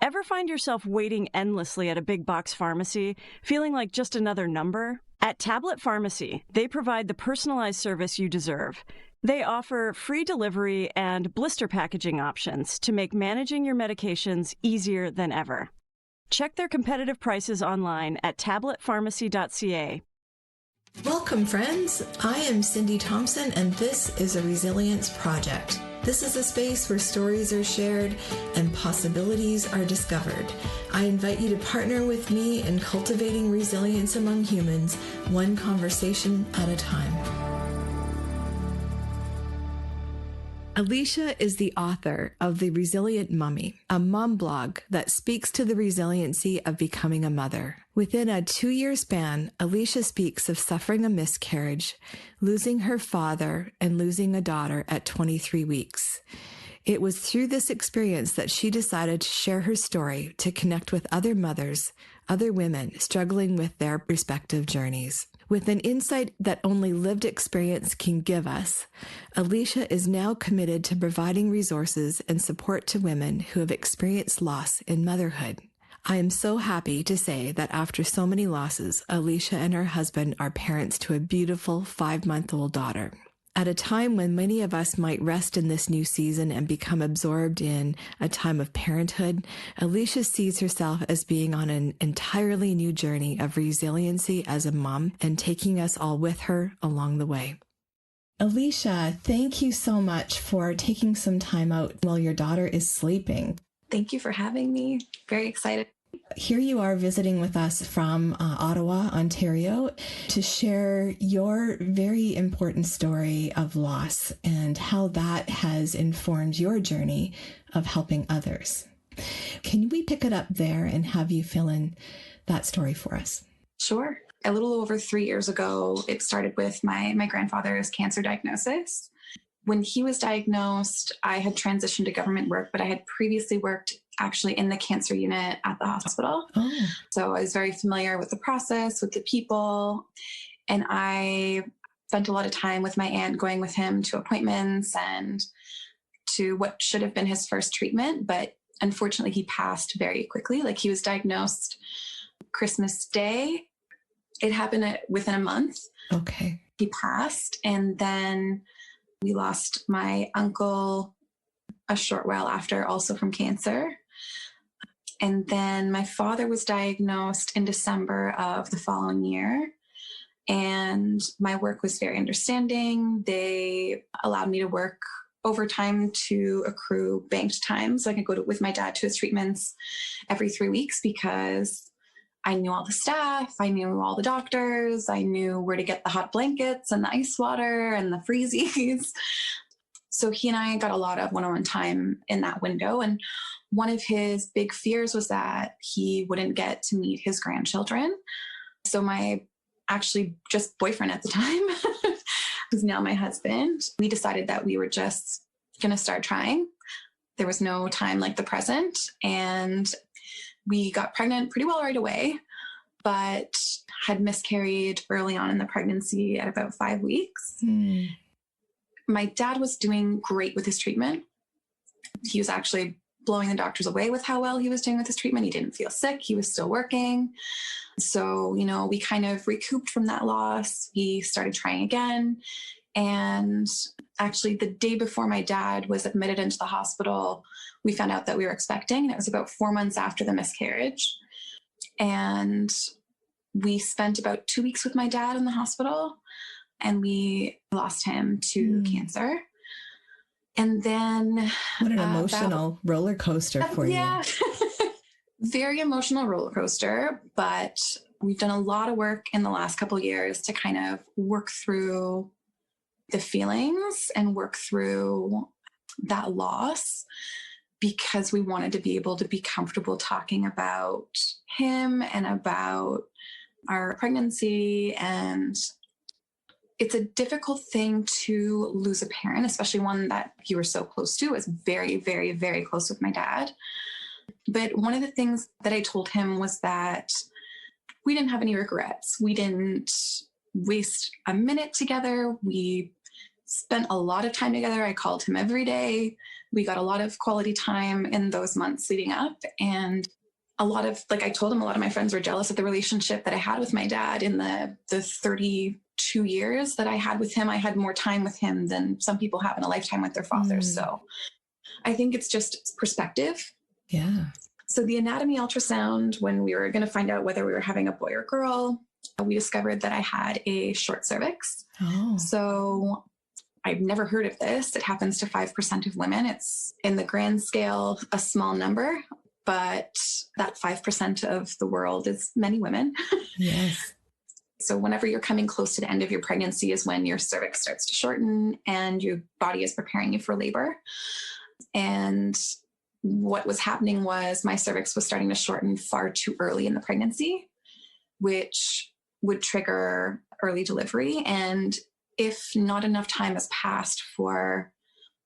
Ever find yourself waiting endlessly at a big box pharmacy, feeling like just another number? At Tablet Pharmacy, they provide the personalized service you deserve. They offer free delivery and blister packaging options to make managing your medications easier than ever. Check their competitive prices online at tabletpharmacy.ca. Welcome, friends. I am Cindy Thompson, and this is a Resilience Project. This is a space where stories are shared and possibilities are discovered. I invite you to partner with me in cultivating resilience among humans, one conversation at a time. Alicia is the author of The Resilient Mommy, a mom blog that speaks to the resiliency of becoming a mother. Within a 2-year span, Alicia speaks of suffering a miscarriage, losing her father, and losing a daughter at 23 weeks. It was through this experience that she decided to share her story to connect with other mothers, other women struggling with their respective journeys. With an insight that only lived experience can give us, Alicia is now committed to providing resources and support to women who have experienced loss in motherhood. I am so happy to say that after so many losses, Alicia and her husband are parents to a beautiful 5-month-old daughter. At a time when many of us might rest in this new season and become absorbed in a time of parenthood, Alicia sees herself as being on an entirely new journey of resiliency as a mom and taking us all with her along the way. Alicia, thank you so much for taking some time out while your daughter is sleeping. Thank you for having me. Very excited. Here you are visiting with us from Ottawa, Ontario, to share your very important story of loss and how that has informed your journey of helping others. Can we pick it up there and have you fill in that story for us? Sure. A little over 3 years ago, it started with my grandfather's cancer diagnosis. When he was diagnosed, I had transitioned to government work, but I had previously worked actually in the cancer unit at the hospital. Oh. So I was very familiar with the process, with the people. And I spent a lot of time with my aunt going with him to appointments and to what should have been his first treatment. But unfortunately, he passed very quickly. Like, he was diagnosed Christmas Day. It happened within a month. Okay. He passed. And then we lost my uncle a short while after, also from cancer. And then my father was diagnosed in December of the following year. And my work was very understanding. They allowed me to work overtime to accrue banked time, so I could go with my dad to his treatments every 3 weeks, because I knew all the staff, I knew all the doctors, I knew where to get the hot blankets and the ice water and the freezies. So he and I got a lot of one-on-one time in that window. And one of his big fears was that he wouldn't get to meet his grandchildren. So my actually just boyfriend at the time, who's now my husband, we decided that we were just going to start trying. There was no time like the present. And we got pregnant pretty well right away, but had miscarried early on in the pregnancy at about 5 weeks. My dad was doing great with his treatment. He was actually blowing the doctors away with how well he was doing with his treatment. He didn't feel sick. He was still working. So, we kind of recouped from that loss. We started trying again. And actually, the day before my dad was admitted into the hospital, we found out that we were expecting. And it was about 4 months after the miscarriage. And we spent about 2 weeks with my dad in the hospital. And we lost him to cancer. And then... What an emotional roller coaster for you. Yeah. Very emotional roller coaster. But we've done a lot of work in the last couple of years to kind of work through the feelings and work through that loss, because we wanted to be able to be comfortable talking about him and about our pregnancy. And it's a difficult thing to lose a parent, especially one that you were so close to. It was very, very, very close with my dad. But one of the things that I told him was that we didn't have any regrets. We didn't waste a minute together. We spent a lot of time together. I called him every day. We got a lot of quality time in those months leading up. And a lot of, like I told him, a lot of my friends were jealous of the relationship that I had with my dad in the 32 years that I had with him. I had more time with him than some people have in a lifetime with their fathers. So I think it's just perspective. Yeah. So the anatomy ultrasound, when we were going to find out whether we were having a boy or girl, we discovered that I had a short cervix. Oh. So I've never heard of this. It happens to 5% of women. It's in the grand scale, a small number, but that 5% of the world is many women. Yes. So whenever you're coming close to the end of your pregnancy is when your cervix starts to shorten and your body is preparing you for labor. And what was happening was my cervix was starting to shorten far too early in the pregnancy, which would trigger early delivery. And if not enough time has passed for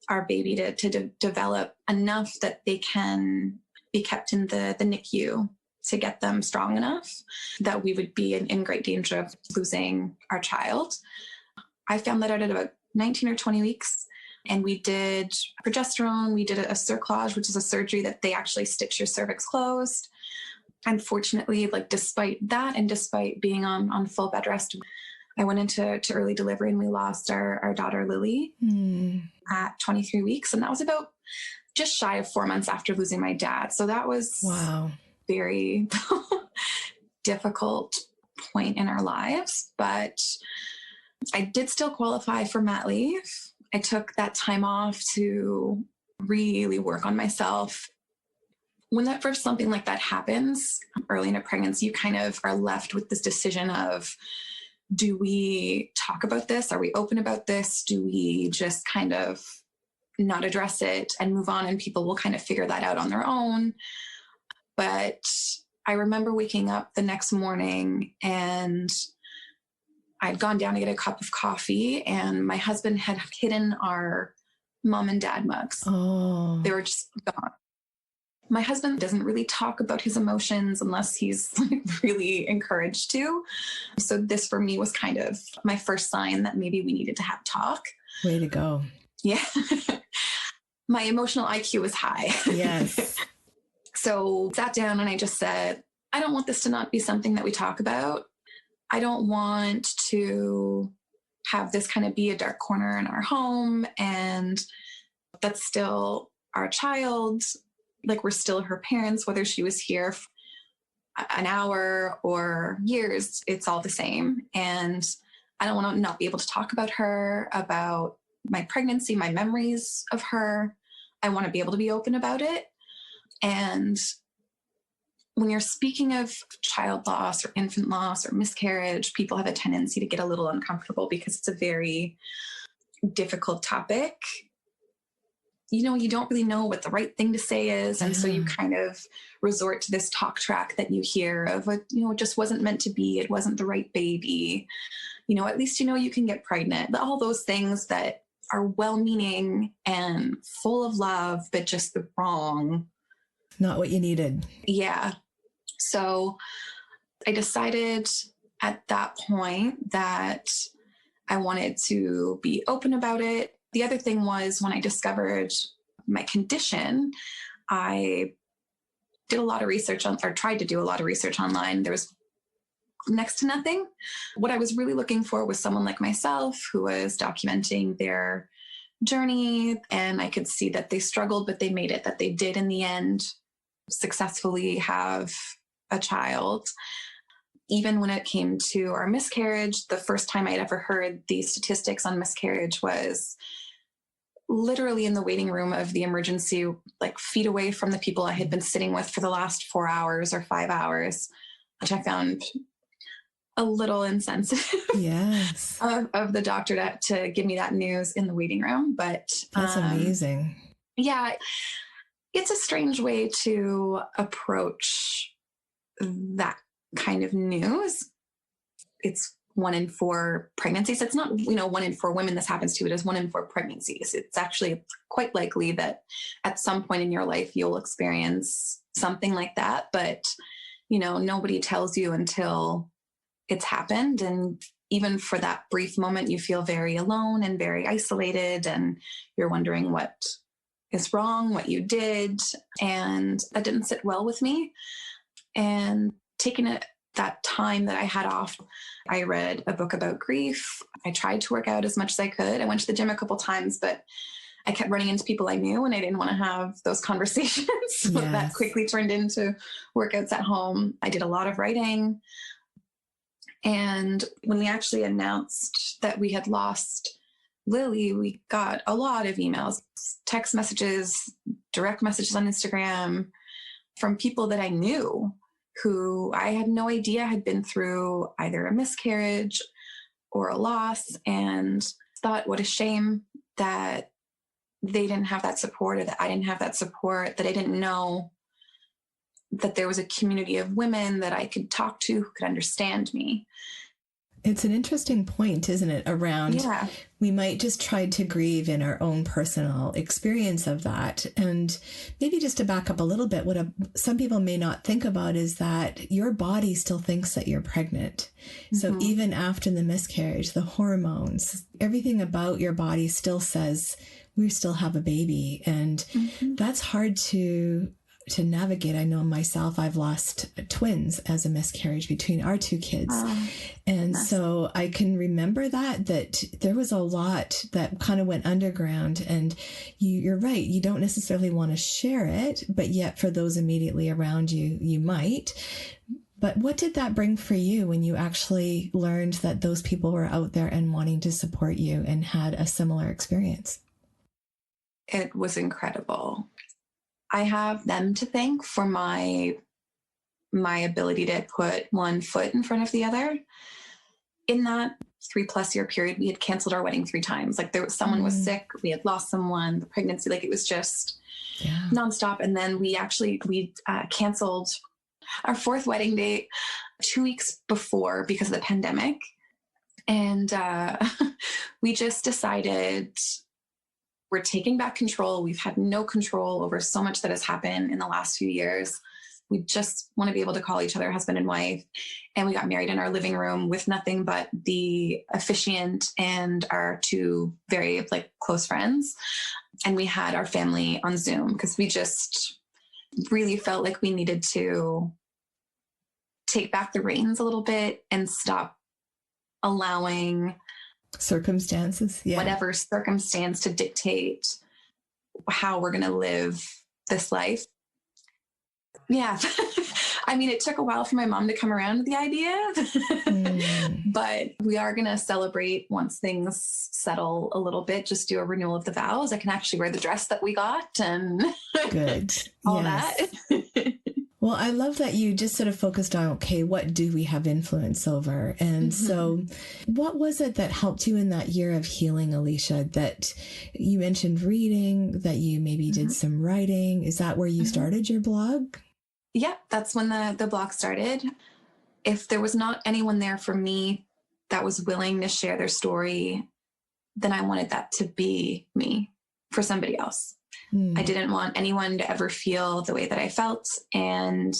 our baby to develop enough that they can be kept in the NICU to get them strong enough, that we would be in great danger of losing our child. I found that out at about 19 or 20 weeks. And we did progesterone. We did a cerclage, which is a surgery that they actually stitch your cervix closed. Unfortunately, like despite that and despite being on full bed rest, I went into early delivery and we lost our daughter, Lily, at 23 weeks. And that was about just shy of 4 months after losing my dad. So that was very difficult point in our lives. But I did still qualify for mat leave. I took that time off to really work on myself. When that first something like that happens early in a pregnancy, you kind of are left with this decision of, do we talk about this? Are we open about this? Do we just kind of not address it and move on and people will kind of figure that out on their own? But I remember waking up the next morning and I'd gone down to get a cup of coffee and my husband had hidden our mom and dad mugs. Oh. They were just gone. My husband doesn't really talk about his emotions unless he's really encouraged to. So this for me was kind of my first sign that maybe we needed to have talk. Way to go. Yeah. My emotional IQ was high. Yes. So sat down and I just said, I don't want this to not be something that we talk about. I don't want to have this kind of be a dark corner in our home. And that's still our child. Like we're still her parents, whether she was here an hour or years, it's all the same. And I don't want to not be able to talk about her, about my pregnancy, my memories of her. I want to be able to be open about it. And when you're speaking of child loss or infant loss or miscarriage, people have a tendency to get a little uncomfortable because it's a very difficult topic. You know, you don't really know what the right thing to say is. And so you kind of resort to this talk track that you hear of, it just wasn't meant to be. It wasn't the right baby. At least, you can get pregnant. All those things that are well-meaning and full of love, but just the wrong. Not what you needed. Yeah. So I decided at that point that I wanted to be open about it. The other thing was when I discovered my condition, I did a lot of research tried to do a lot of research online. There was next to nothing. What I was really looking for was someone like myself who was documenting their journey. And I could see that they struggled, but they made it, that they did in the end successfully have a child. Even when it came to our miscarriage, the first time I'd ever heard the statistics on miscarriage was literally in the waiting room of the emergency, like feet away from the people I had been sitting with for the last 4 hours or 5 hours, which I found a little insensitive. Yes. of the doctor to give me that news in the waiting room. But that's amazing. Yeah. It's a strange way to approach that kind of news. It's 1 in 4 pregnancies. It's not, 1 in 4 women this happens to. It is 1 in 4 pregnancies. It's actually quite likely that at some point in your life, you'll experience something like that. But, nobody tells you until it's happened. And even for that brief moment, you feel very alone and very isolated, and you're wondering what is wrong, what you did. And that didn't sit well with me. And taking that time that I had off, I read a book about grief. I tried to work out as much as I could. I went to the gym a couple times, but I kept running into people I knew and I didn't want to have those conversations. So that quickly turned into workouts at home. I did a lot of writing. And when we actually announced that we had lost Lily, we got a lot of emails, text messages, direct messages on Instagram from people that I knew who I had no idea had been through either a miscarriage or a loss, and thought what a shame that they didn't have that support, or that I didn't have that support, that I didn't know that there was a community of women that I could talk to who could understand me. It's an interesting point, isn't it? Around, we might just try to grieve in our own personal experience of that. And maybe just to back up a little bit, what some people may not think about is that your body still thinks that you're pregnant. Mm-hmm. So even after the miscarriage, the hormones, everything about your body still says, we still have a baby. And that's hard to navigate. I know myself, I've lost twins as a miscarriage between our two kids. So I can remember that there was a lot that kind of went underground, and you're right. You don't necessarily want to share it, but yet for those immediately around you, you might. But what did that bring for you when you actually learned that those people were out there and wanting to support you and had a similar experience? It was incredible. I have them to thank for my ability to put one foot in front of the other. In that 3+ year period, we had canceled our wedding 3 times. Like someone was sick, we had lost someone, the pregnancy, like it was just nonstop. And then we canceled our 4th wedding date 2 weeks before because of the pandemic. And we just decided we're taking back control. We've had no control over so much that has happened in the last few years. We just want to be able to call each other husband and wife. And we got married in our living room with nothing but the officiant and our 2 very close friends. And we had our family on Zoom because we just really felt like we needed to take back the reins a little bit and stop allowing circumstances, whatever circumstance to dictate how we're going to live this life. I mean, it took a while for my mom to come around to the idea, but we are going to celebrate once things settle a little bit, just do a renewal of the vows. I can actually wear the dress that we got and all that. Well, I love that you just sort of focused on, okay, what do we have influence over? And so what was it that helped you in that year of healing, Alicia, that you mentioned reading, that you maybe did some writing? Is that where you started your blog? Yeah, that's when the blog started. If there was not anyone there for me that was willing to share their story, then I wanted that to be me for somebody else. I didn't want anyone to ever feel the way that I felt. And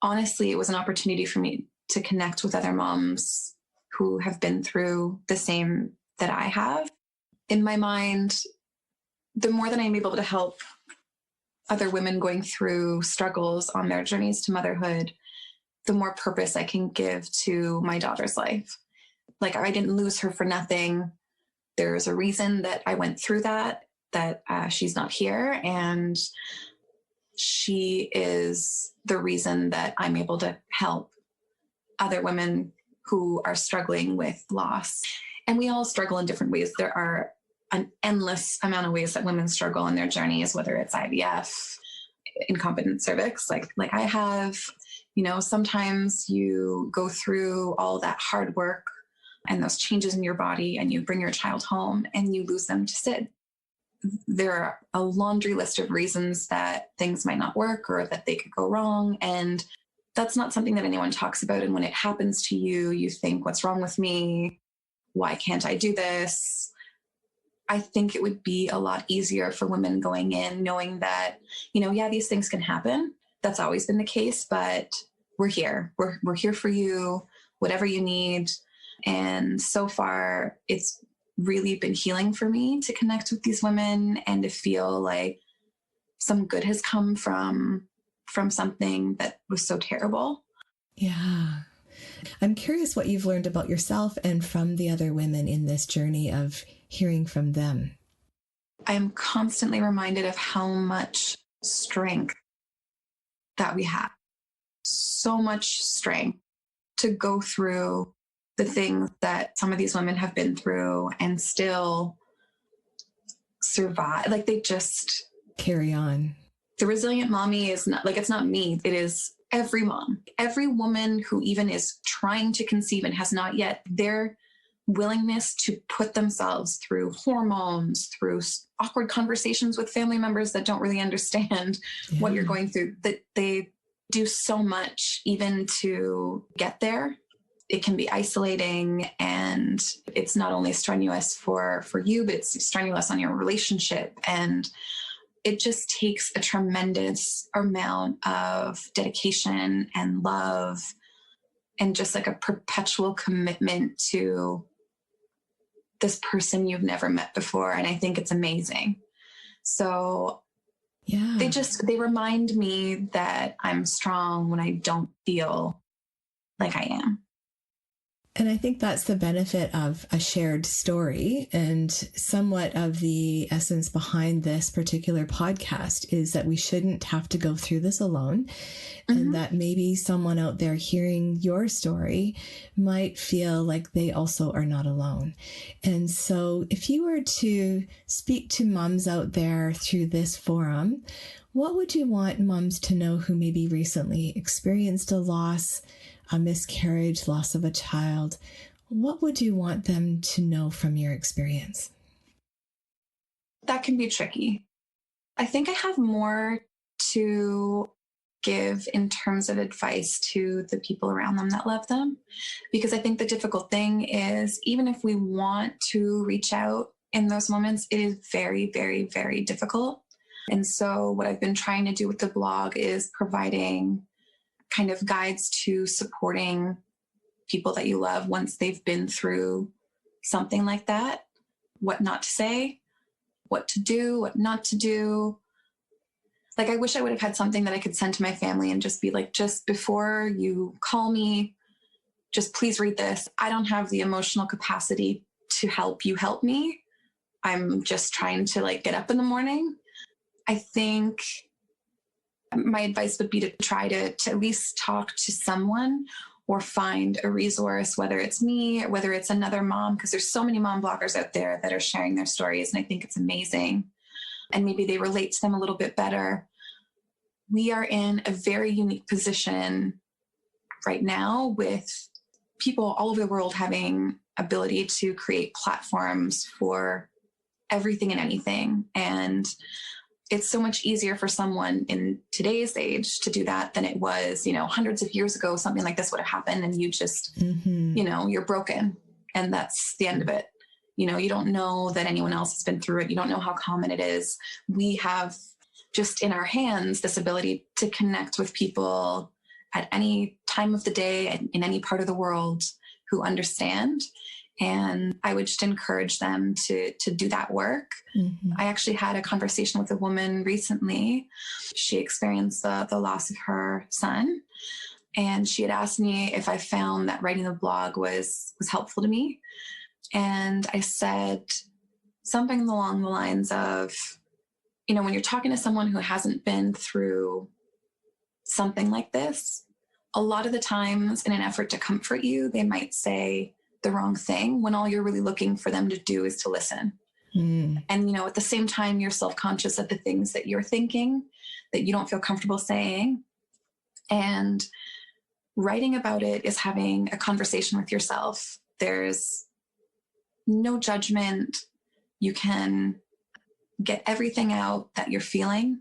honestly, it was an opportunity for me to connect with other moms who have been through the same that I have. In my mind, the more that I'm able to help other women going through struggles on their journeys to motherhood, the more purpose I can give to my daughter's life. Like, I didn't lose her for nothing. There's a reason that I went through that she's not here. And she is the reason that I'm able to help other women who are struggling with loss. And we all struggle in different ways. There are an endless amount of ways that women struggle in their journeys, whether it's IVF, incompetent cervix, like I have, sometimes you go through all that hard work and those changes in your body and you bring your child home and you lose them to SID. There are a laundry list of reasons that things might not work or that they could go wrong. And that's not something that anyone talks about. And when it happens to you, you think, what's wrong with me? Why can't I do this? I think it would be a lot easier for women going in knowing that, these things can happen. That's always been the case, but we're here. We're here for you, whatever you need. And so far, it's really been healing for me to connect with these women and to feel like some good has come from something that was so terrible. Yeah. I'm curious what you've learned about yourself and from the other women in this journey of hearing from them. I am constantly reminded of how much strength that we have. So much strength to go through the things that some of these women have been through and still survive. Like they just carry on. The resilient mommy is not like, it's not me. It is every mom, every woman who even is trying to conceive and has not yet, their willingness to put themselves through hormones, through awkward conversations with family members that don't really understand what you're going through, that they do so much even to get there. It can be isolating, and it's not only strenuous for you, but it's strenuous on your relationship. And it just takes a tremendous amount of dedication and love and just like a perpetual commitment to this person you've never met before. And I think it's amazing. So yeah, they remind me that I'm strong when I don't feel like I am. And I think that's the benefit of a shared story, and somewhat of the essence behind this particular podcast is that we shouldn't have to go through this alone, and that maybe someone out there hearing your story might feel like they also are not alone. And so if you were to speak to moms out there through this forum, what would you want moms to know who maybe recently experienced a loss, a miscarriage, loss of a child? What would you want them to know from your experience? That can be tricky. I think I have more to give in terms of advice to the people around them that love them. Because I think the difficult thing is, even if we want to reach out in those moments, it is very, very, very difficult. And so what I've been trying to do with the blog is providing kind of guides to supporting people that you love once they've been through something like that, what not to say, what to do, what not to do. Like, I wish I would have had something that I could send to my family and just be like, just before you call me, just please read this. I don't have the emotional capacity to help you help me. I'm just trying to like get up in the morning. I think my advice would be to try to at least talk to someone or find a resource, whether it's me, or whether it's another mom, because there's so many mom bloggers out there that are sharing their stories. And I think it's amazing. And maybe they relate to them a little bit better. We are in a very unique position right now with people all over the world having ability to create platforms for everything and anything. And it's so much easier for someone in today's age to do that than it was, hundreds of years ago. Something like this would have happened and you just, you're broken and that's the end of it. You don't know that anyone else has been through it. You don't know how common it is. We have just in our hands this ability to connect with people at any time of the day and in any part of the world who understand. And I would just encourage them to do that work. I actually had a conversation with a woman recently. She experienced the loss of her son. And she had asked me if I found that writing the blog was helpful to me. And I said something along the lines of, when you're talking to someone who hasn't been through something like this, a lot of the times in an effort to comfort you, they might say the wrong thing when all you're really looking for them to do is to listen. And, at the same time, you're self-conscious of the things that you're thinking that you don't feel comfortable saying. And writing about it is having a conversation with yourself. There's no judgment. You can get everything out that you're feeling.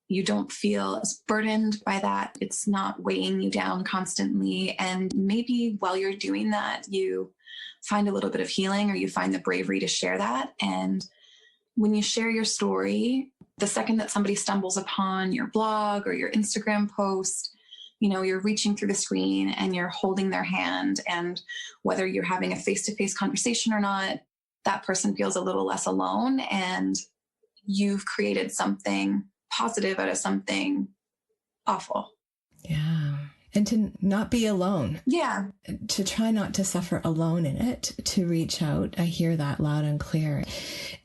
You don't feel as burdened by that. It's not weighing you down constantly. And maybe while you're doing that, you find a little bit of healing or you find the bravery to share that. And when you share your story, the second that somebody stumbles upon your blog or your Instagram post, you're reaching through the screen and you're holding their hand, and whether you're having a face-to-face conversation or not, that person feels a little less alone, and you've created something positive out of something awful. Yeah. And to not be alone. Yeah. To try not to suffer alone in it, to reach out. I hear that loud and clear.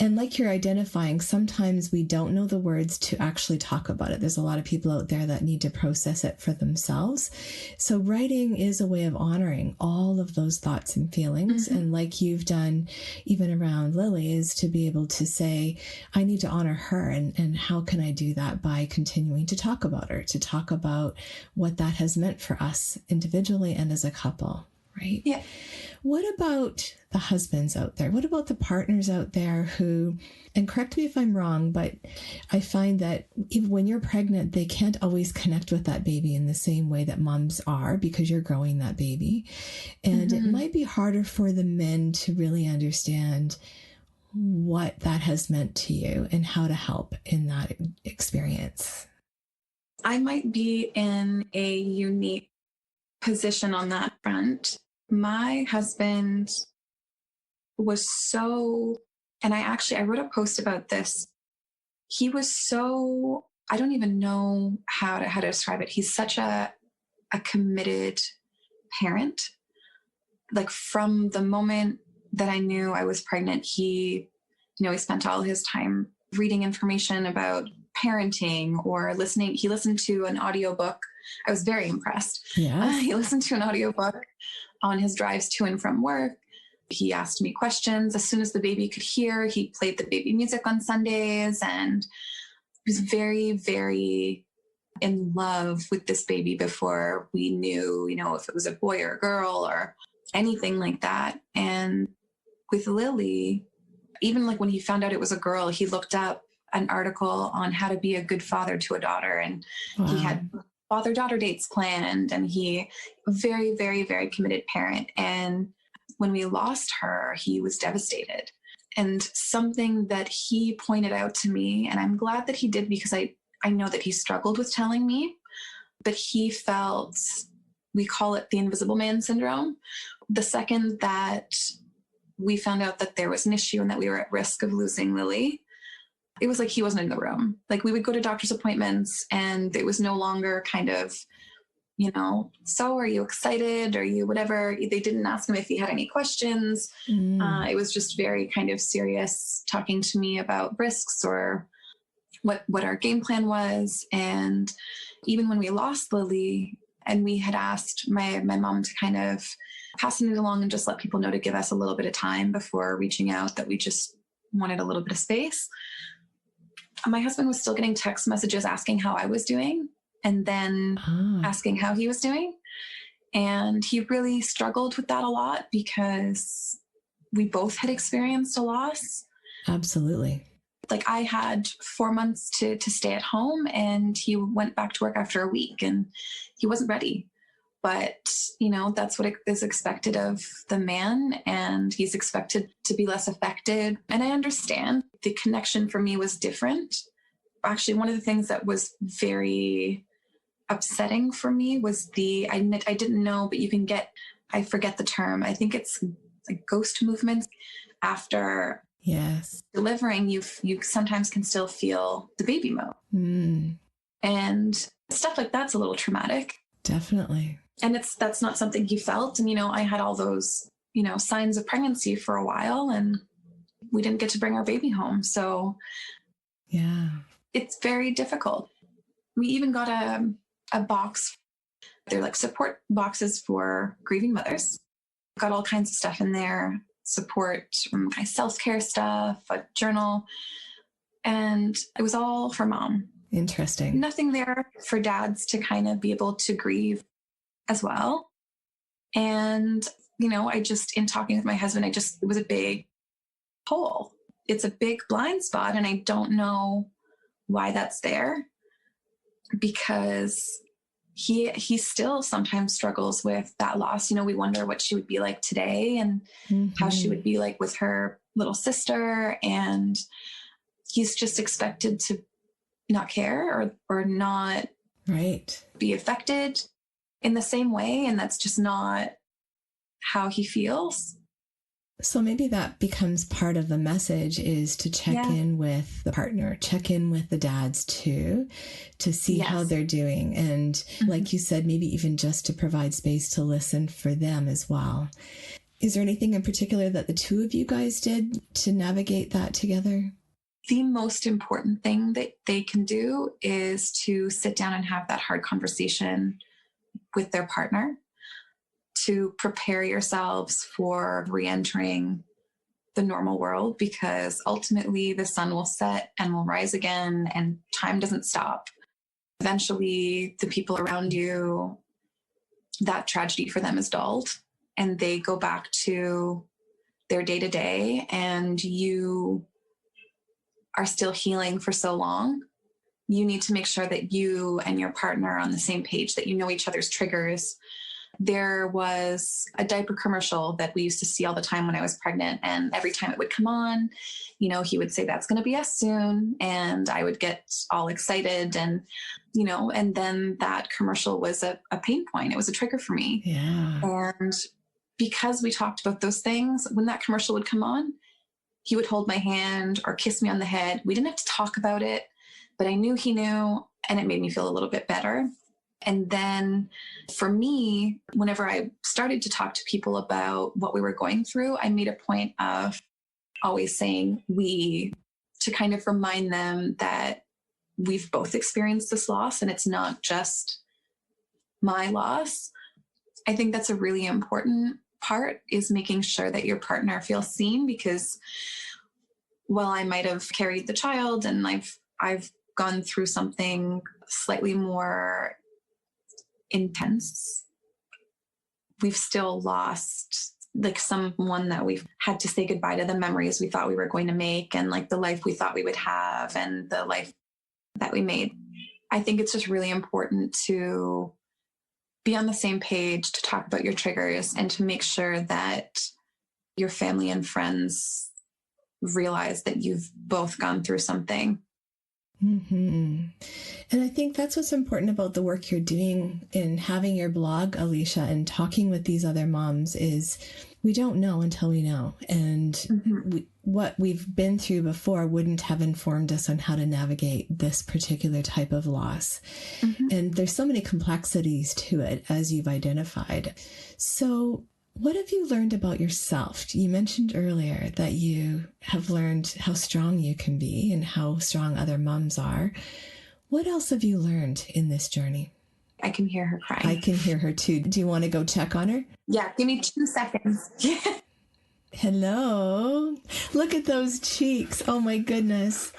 And like you're identifying, sometimes we don't know the words to actually talk about it. There's a lot of people out there that need to process it for themselves. So writing is a way of honoring all of those thoughts and feelings. Mm-hmm. And like you've done even around Lily, is to be able to say, I need to honor her. And how can I do that? By continuing to talk about her, to talk about what that has meant for us individually and as a couple, right? Yeah. What about the husbands out there? What about the partners out there who, and correct me if I'm wrong, but I find that even when you're pregnant, they can't always connect with that baby in the same way that moms are, because you're growing that baby. And it might be harder for the men to really understand what that has meant to you and how to help in that experience. I might be in a unique position on that front. My husband was so, and I wrote a post about this. He was so, I don't even know how to describe it. He's such a committed parent. Like from the moment that I knew I was pregnant, he spent all his time reading information about parenting or listening. He listened to an audiobook. I was very impressed. Yeah. He listened to an audiobook on his drives to and from work. He asked me questions. As soon as the baby could hear, he played the baby music on Sundays, and he was very, very in love with this baby before we knew, if it was a boy or a girl or anything like that. And with Lily, even like when he found out it was a girl, he looked up an article on how to be a good father to a daughter. And he had father-daughter dates planned, and he very, very, very committed parent. And when we lost her, he was devastated. And something that he pointed out to me, and I'm glad that he did, because I know that he struggled with telling me, but he felt, we call it the invisible man syndrome. The second that we found out that there was an issue and that we were at risk of losing Lily, it was like he wasn't in the room. Like we would go to doctor's appointments and it was no longer kind of, so are you excited? Are you whatever? They didn't ask him if he had any questions. It was just very kind of serious, talking to me about risks or what our game plan was. And even when we lost Lily, and we had asked my mom to kind of pass it along and just let people know to give us a little bit of time before reaching out, that we just wanted a little bit of space. My husband was still getting text messages asking how I was doing, and then asking how he was doing. And he really struggled with that a lot, because we both had experienced a loss. Absolutely. Like I had 4 months to stay at home, and he went back to work after a week, and he wasn't ready. But, that's what is expected of the man, and he's expected to be less affected. And I understand the connection for me was different. Actually, one of the things that was very upsetting for me was I didn't know, but you can get, I forget the term. I think it's like ghost movements after delivering. You sometimes can still feel the baby moan. And stuff like that's a little traumatic. Definitely. And that's not something he felt. And, I had all those, signs of pregnancy for a while, and we didn't get to bring our baby home. So yeah, it's very difficult. We even got a box. They're like support boxes for grieving mothers. Got all kinds of stuff in there, support, my self-care stuff, a journal. And it was all for mom. Interesting. Nothing there for dads to kind of be able to grieve as well. And, I just, in talking with my husband, it was a big hole. It's a big blind spot. And I don't know why that's there, because he still sometimes struggles with that loss. We wonder what she would be like today, and how she would be like with her little sister. And he's just expected to not care or not be affected. in the same way. And that's just not how he feels. So maybe that becomes part of the message, is to check in with the partner, check in with the dads too, to see how they're doing. And like you said, maybe even just to provide space to listen for them as well. Is there anything in particular that the two of you guys did to navigate that together? The most important thing that they can do is to sit down and have that hard conversation with their partner, to prepare yourselves for re-entering the normal world, because ultimately the sun will set and will rise again and time doesn't stop. Eventually, the people around you, that tragedy for them is dulled and they go back to their day-to-day, and you are still healing for so long. You need to make sure that you and your partner are on the same page, that you know each other's triggers. There was a diaper commercial that we used to see all the time when I was pregnant. And every time it would come on, you know, he would say, "That's going to be us soon." And I would get all excited. And, you know, and then that commercial was a pain point. It was a trigger for me. Yeah. And because we talked about those things, when that commercial would come on, he would hold my hand or kiss me on the head. We didn't have to talk about it, but I knew he knew, and it made me feel a little bit better. And then for me, whenever I started to talk to people about what we were going through, I made a point of always saying we, to kind of remind them that we've both experienced this loss and it's not just my loss. I think that's a really important part, is making sure that your partner feels seen, because while I might have carried the child and I've gone through something slightly more intense, we've still lost like someone that we've had to say goodbye to, the memories we thought we were going to make and like the life we thought we would have and the life that we made. I think it's just really important to be on the same page, to talk about your triggers, and to make sure that your family and friends realize that you've both gone through something. Mm-hmm. And I think that's what's important about the work you're doing in having your blog, Alicia, and talking with these other moms, is we don't know until we know. And what we've been through before wouldn't have informed us on how to navigate this particular type of loss. And there's so many complexities to it, as you've identified. So what have you learned about yourself? You mentioned earlier that you have learned how strong you can be and how strong other moms are. What else have you learned in this journey? I can hear her crying. I can hear her too. Do you want to go check on her? Yeah, give me 2 seconds. Hello. Look at those cheeks. Oh my goodness.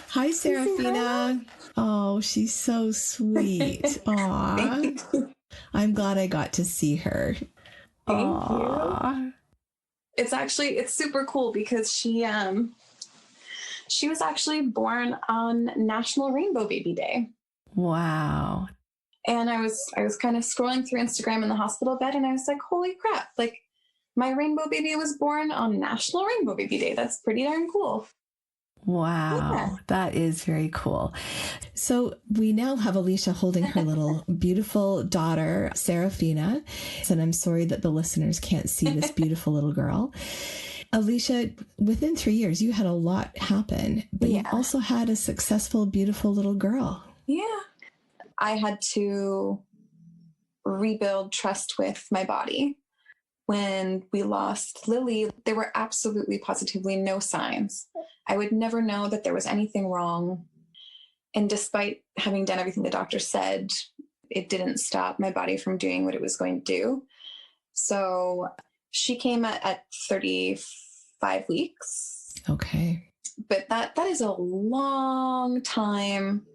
Hi, Serafina. Oh, she's so sweet. Aw. I'm glad I got to see her. Thank you. It's super cool because she was actually born on National Rainbow Baby Day. Wow. And I was kind of scrolling through Instagram in the hospital bed, and I was like, holy crap, like my rainbow baby was born on National Rainbow Baby Day. That's pretty darn cool. Wow, yeah. That is very cool. So we now have Alicia holding her little beautiful daughter, Serafina. And I'm sorry that the listeners can't see this beautiful little girl. Alicia, within 3 years, you had a lot happen, but you also had a successful, beautiful little girl. Yeah. I had to rebuild trust with my body. When we lost Lily, there were absolutely, positively no signs. I would never know that there was anything wrong. And despite having done everything the doctor said, it didn't stop my body from doing what it was going to do. So she came at 35 weeks. Okay. But that is a long time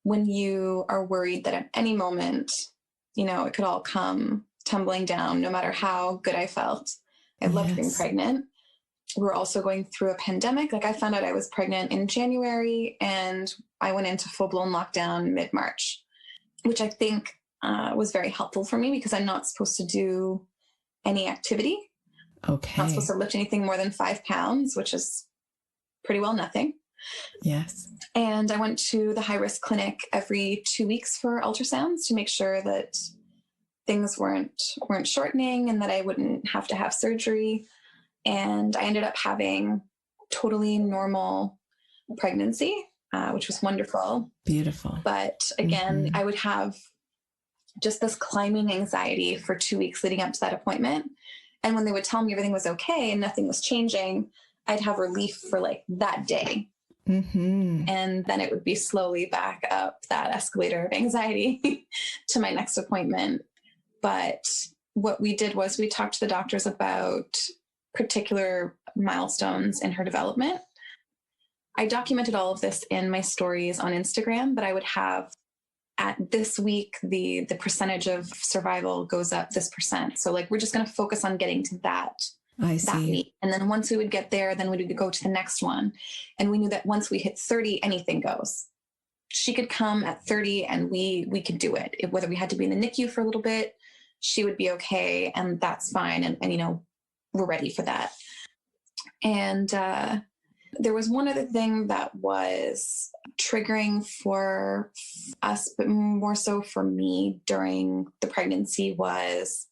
when you are worried that at any moment, you know, it could all come tumbling down, no matter how good I felt. I loved being pregnant. We're also going through a pandemic. Like, I found out I was pregnant in January and I went into full-blown lockdown mid-March, which I think was very helpful for me because I'm not supposed to do any activity. Okay. Not supposed to lift anything more than 5 pounds, which is pretty well nothing. Yes. And I went to the high-risk clinic every 2 weeks for ultrasounds to make sure that things weren't shortening and that I wouldn't have to have surgery. And I ended up having totally normal pregnancy, which was wonderful. Beautiful. But again, I would have just this climbing anxiety for 2 weeks leading up to that appointment. And when they would tell me everything was okay and nothing was changing, I'd have relief for like that day. And then it would be slowly back up that escalator of anxiety to my next appointment. But what we did was we talked to the doctors about particular milestones in her development. I documented all of this in my stories on Instagram, but I would have at this week, the percentage of survival goes up this percent. So like, we're just going to focus on getting to that week. And then once we would get there, then we would go to the next one. And we knew that once we hit 30, anything goes. She could come at 30 and we could do it. Whether we had to be in the NICU for a little bit, she would be okay. And that's fine. And you know, we're ready for that. And there was one other thing that was triggering for us, but more so for me during the pregnancy, was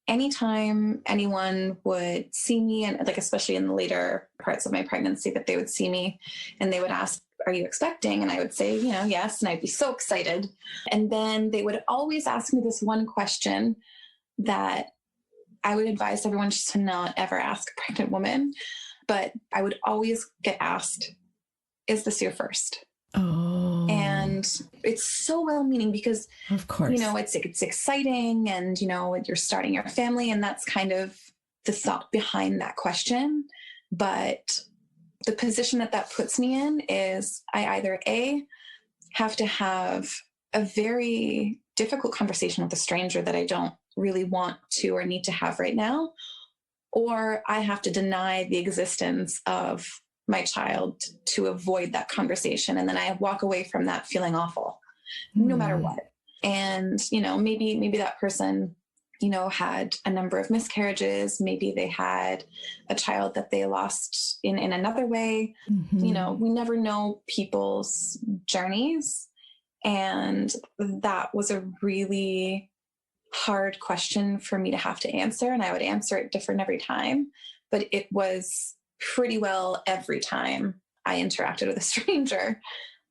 anytime anyone would see me, and like especially in the later parts of my pregnancy, that they would see me and they would ask, "Are you expecting?" And I would say, you know, yes. And I'd be so excited. And then they would always ask me this one question that I would advise everyone just to not ever ask a pregnant woman. But I would always get asked, "Is this your first?" Oh. And it's so well-meaning because, of course, you know, it's exciting and, you know, you're starting your family, and that's kind of the thought behind that question. But the position that puts me in is I either have to have a very difficult conversation with a stranger that I don't really want to or need to have right now, or I have to deny the existence of my child to avoid that conversation. And then I walk away from that feeling awful, no matter what. And, you know, maybe that person, you know, had a number of miscarriages. Maybe they had a child that they lost in another way. You know, we never know people's journeys. And that was a really hard question for me to have to answer. And I would answer it different every time, but it was pretty well every time I interacted with a stranger.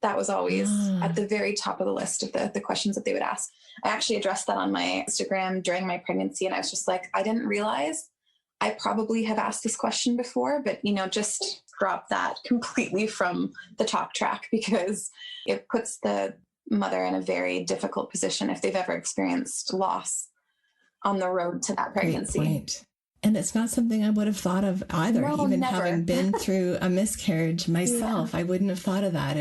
That was always at the very top of the list of the questions that they would ask. I actually addressed that on my Instagram during my pregnancy. And I was just like, I didn't realize I probably have asked this question before, but, you know, just drop that completely from the talk track, because it puts the mother in a very difficult position if they've ever experienced loss on the road to that pregnancy. Great point. And it's not something I would have thought of either. No, even never. Having been through a miscarriage myself, I wouldn't have thought of that.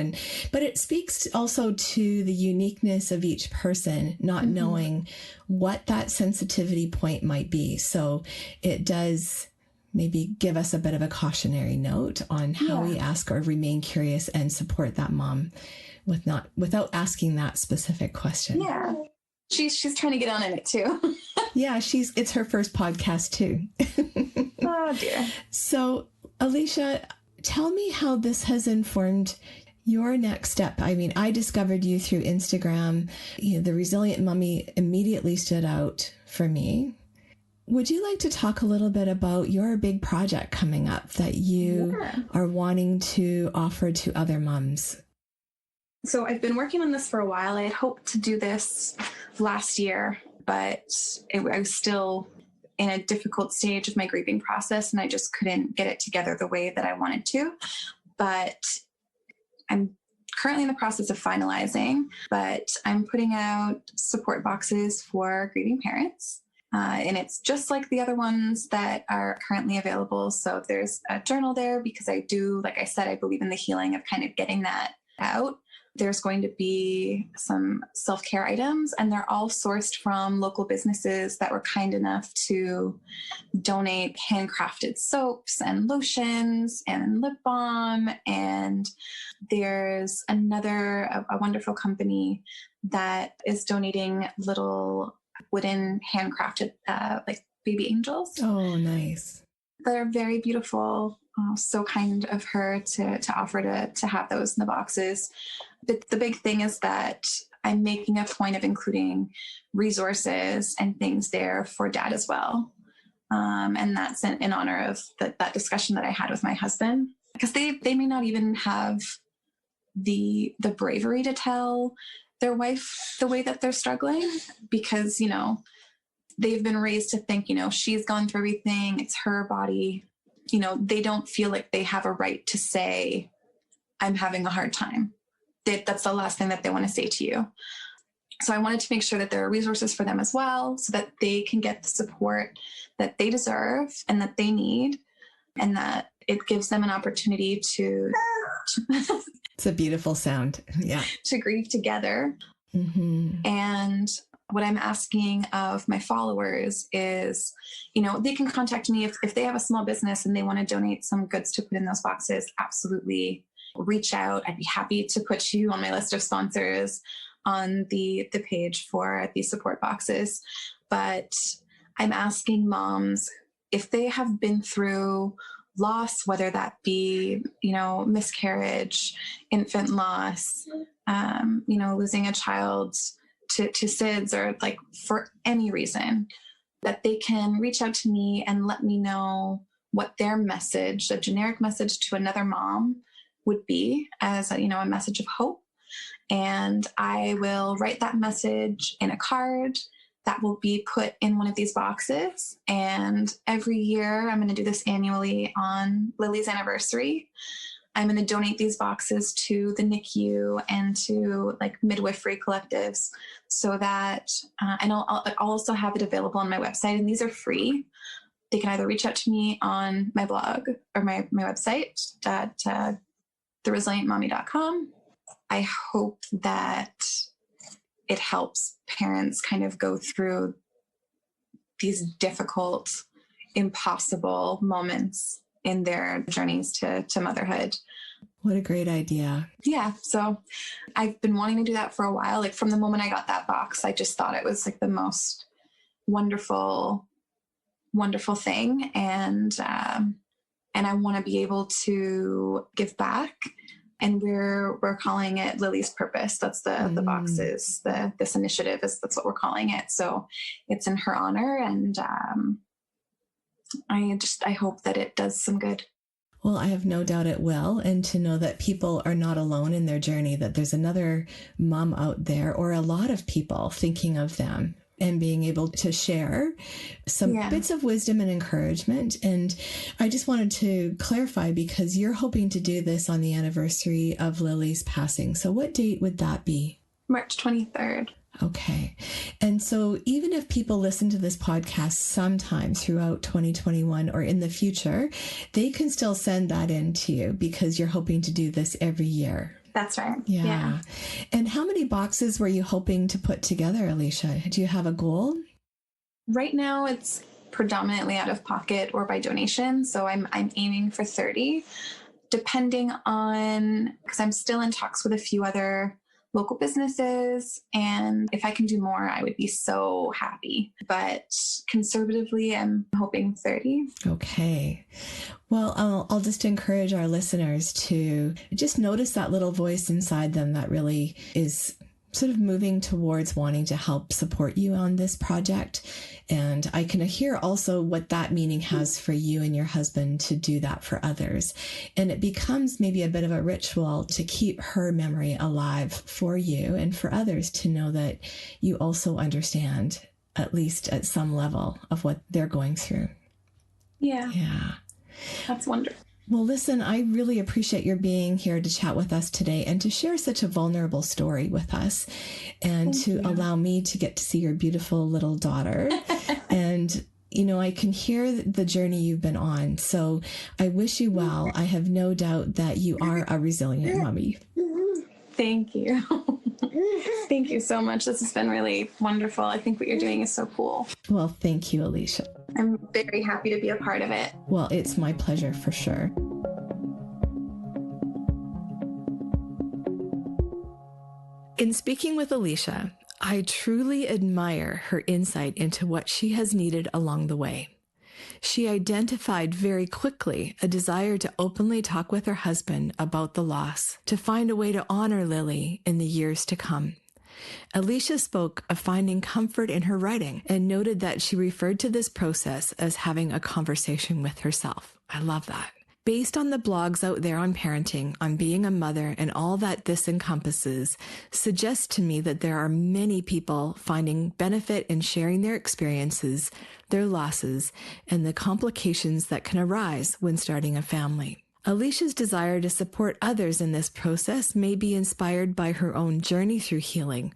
But it speaks also to the uniqueness of each person, not knowing what that sensitivity point might be. So it does maybe give us a bit of a cautionary note on how we ask or remain curious and support that mom without asking that specific question. Yeah. She's trying to get on in it too. Yeah, it's her first podcast too. Oh dear. So, Alicia, tell me how this has informed your next step. I mean, I discovered you through Instagram. You know, the Resilient Mommy immediately stood out for me. Would you like to talk a little bit about your big project coming up that you are wanting to offer to other moms? So I've been working on this for a while. I had hoped to do this last year, but I was still in a difficult stage of my grieving process, and I just couldn't get it together the way that I wanted to. But I'm currently in the process of finalizing, but I'm putting out support boxes for grieving parents. And it's just like the other ones that are currently available. So there's a journal there because I do, like I said, I believe in the healing of kind of getting that out. There's going to be some self-care items, and they're all sourced from local businesses that were kind enough to donate handcrafted soaps and lotions and lip balm. And there's a wonderful company that is donating little wooden handcrafted like baby angels. Oh, nice. They're very beautiful. So kind of her to offer to have those in the boxes. But the big thing is that I'm making a point of including resources and things there for dad as well. And that's in honor of that discussion that I had with my husband, because they may not even have the bravery to tell their wife the way that they're struggling, because, they've been raised to think, she's gone through everything. It's her body. They don't feel like they have a right to say, I'm having a hard time. That's the last thing that they want to say to you. So I wanted to make sure that there are resources for them as well, so that they can get the support that they deserve and that they need, and that it gives them an opportunity to It's a beautiful sound. Yeah. to grieve together. Mm-hmm. And what I'm asking of my followers is, they can contact me if they have a small business and they want to donate some goods to put in those boxes. Absolutely reach out. I'd be happy to put you on my list of sponsors on the page for these support boxes. But I'm asking moms, if they have been through loss, whether that be, miscarriage, infant loss, losing a child to SIDS, or like for any reason, that they can reach out to me and let me know what their message, a generic message to another mom, would be as a message of hope. And I will write that message in a card that will be put in one of these boxes. And every year, I'm going to do this annually on Lily's anniversary, I'm going to donate these boxes to the NICU and to midwifery collectives, so that, and I'll also have it available on my website, and these are free. They can either reach out to me on my blog or my website at resilientmommy.com. I hope that it helps parents kind of go through these difficult, impossible moments in their journeys to motherhood. What a great idea. Yeah. So I've been wanting to do that for a while. From the moment I got that box, I just thought it was the most wonderful, wonderful thing. And I want to be able to give back. And we're calling it Lily's Purpose. That's the boxes, this initiative that's what we're calling it. So it's in her honor. And I hope that it does some good. Well, I have no doubt it will. And to know that people are not alone in their journey, that there's another mom out there, or a lot of people thinking of them, and being able to share some bits of wisdom and encouragement. And I just wanted to clarify, because you're hoping to do this on the anniversary of Lily's passing. So what date would that be? March 23rd. Okay. And so even if people listen to this podcast sometime throughout 2021 or in the future, they can still send that in to you, because you're hoping to do this every year. That's right. Yeah. And how many boxes were you hoping to put together, Alicia? Do you have a goal? Right now, it's predominantly out of pocket or by donation. So I'm aiming for 30, depending on, because I'm still in talks with a few other local businesses. And if I can do more, I would be so happy. But conservatively, I'm hoping 30. Okay. Well, I'll just encourage our listeners to just notice that little voice inside them that really is sort of moving towards wanting to help support you on this project. And I can hear also what that meaning has for you and your husband to do that for others. And it becomes maybe a bit of a ritual to keep her memory alive for you and for others, to know that you also understand, at least at some level, of what they're going through. Yeah. Yeah. That's wonderful. Well, listen, I really appreciate your being here to chat with us today and to share such a vulnerable story with us, and allow me to get to see your beautiful little daughter. And, I can hear the journey you've been on. So I wish you well. I have no doubt that you are a resilient mommy. Thank you. Thank you so much. This has been really wonderful. I think what you're doing is so cool. Well, thank you, Alicia. I'm very happy to be a part of it. Well, it's my pleasure for sure. In speaking with Alicia, I truly admire her insight into what she has needed along the way. She identified very quickly a desire to openly talk with her husband about the loss, to find a way to honor Lily in the years to come. Alicia spoke of finding comfort in her writing and noted that she referred to this process as having a conversation with herself. I love that. Based on the blogs out there on parenting, on being a mother, and all that this encompasses, suggests to me that there are many people finding benefit in sharing their experiences, their losses, and the complications that can arise when starting a family. Alicia's desire to support others in this process may be inspired by her own journey through healing,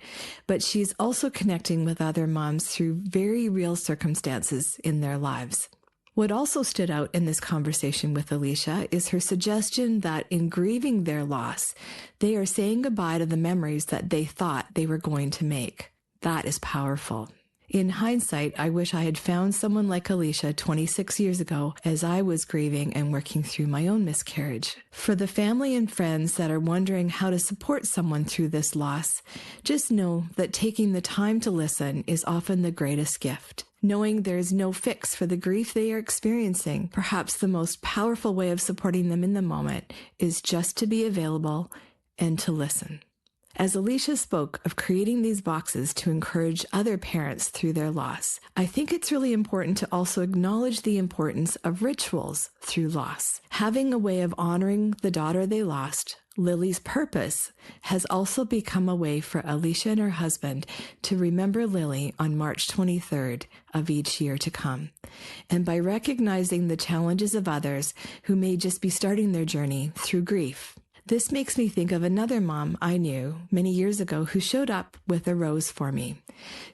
but she's also connecting with other moms through very real circumstances in their lives. What also stood out in this conversation with Alicia is her suggestion that in grieving their loss, they are saying goodbye to the memories that they thought they were going to make. That is powerful. In hindsight, I wish I had found someone like Alicia 26 years ago as I was grieving and working through my own miscarriage. For the family and friends that are wondering how to support someone through this loss, just know that taking the time to listen is often the greatest gift. Knowing there is no fix for the grief they are experiencing, perhaps the most powerful way of supporting them in the moment is just to be available and to listen. As Alicia spoke of creating these boxes to encourage other parents through their loss, I think it's really important to also acknowledge the importance of rituals through loss. Having a way of honoring the daughter they lost, Lily's purpose, has also become a way for Alicia and her husband to remember Lily on March 23rd of each year to come. And by recognizing the challenges of others who may just be starting their journey through grief. This makes me think of another mom I knew many years ago who showed up with a rose for me.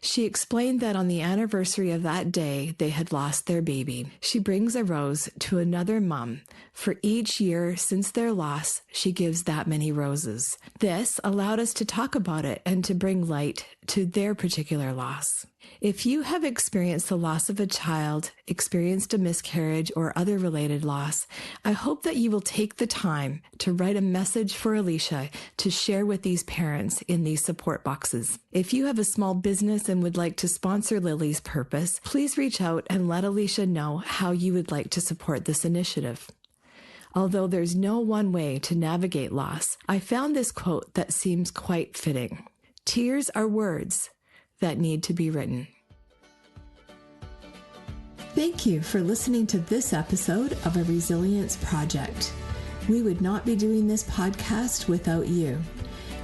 She explained that on the anniversary of that day they had lost their baby. She brings a rose to another mom. For each year since their loss, she gives that many roses. This allowed us to talk about it and to bring light to their particular loss. If you have experienced the loss of a child, experienced a miscarriage, or other related loss, I hope that you will take the time to write a message for Alicia to share with these parents in these support boxes. If you have a small business and would like to sponsor Lily's Purpose, please reach out and let Alicia know how you would like to support this initiative. Although there's no one way to navigate loss, I found this quote that seems quite fitting. Tears are words that need to be written. Thank you for listening to this episode of A Resilience Project. We would not be doing this podcast without you.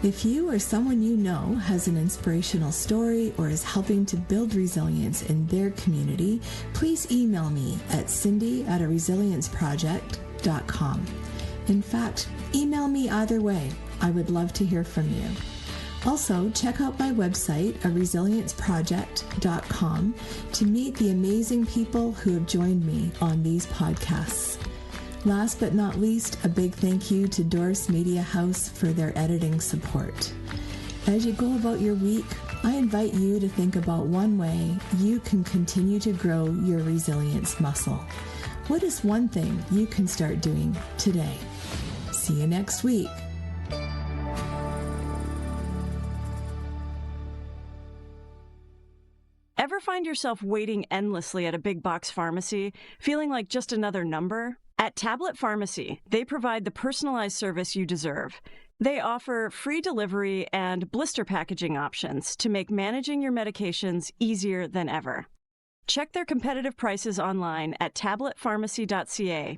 If you or someone you know has an inspirational story or is helping to build resilience in their community, please email me at cindy@resilienceproject.com. In fact, email me either way. I would love to hear from you. Also, check out my website, resilienceproject.com, to meet the amazing people who have joined me on these podcasts. Last but not least, a big thank you to Doris Media House for their editing support. As you go about your week, I invite you to think about one way you can continue to grow your resilience muscle. What is one thing you can start doing today? See you next week. Ever find yourself waiting endlessly at a big box pharmacy, feeling like just another number? At Tablet Pharmacy, they provide the personalized service you deserve. They offer free delivery and blister packaging options to make managing your medications easier than ever. Check their competitive prices online at tabletpharmacy.ca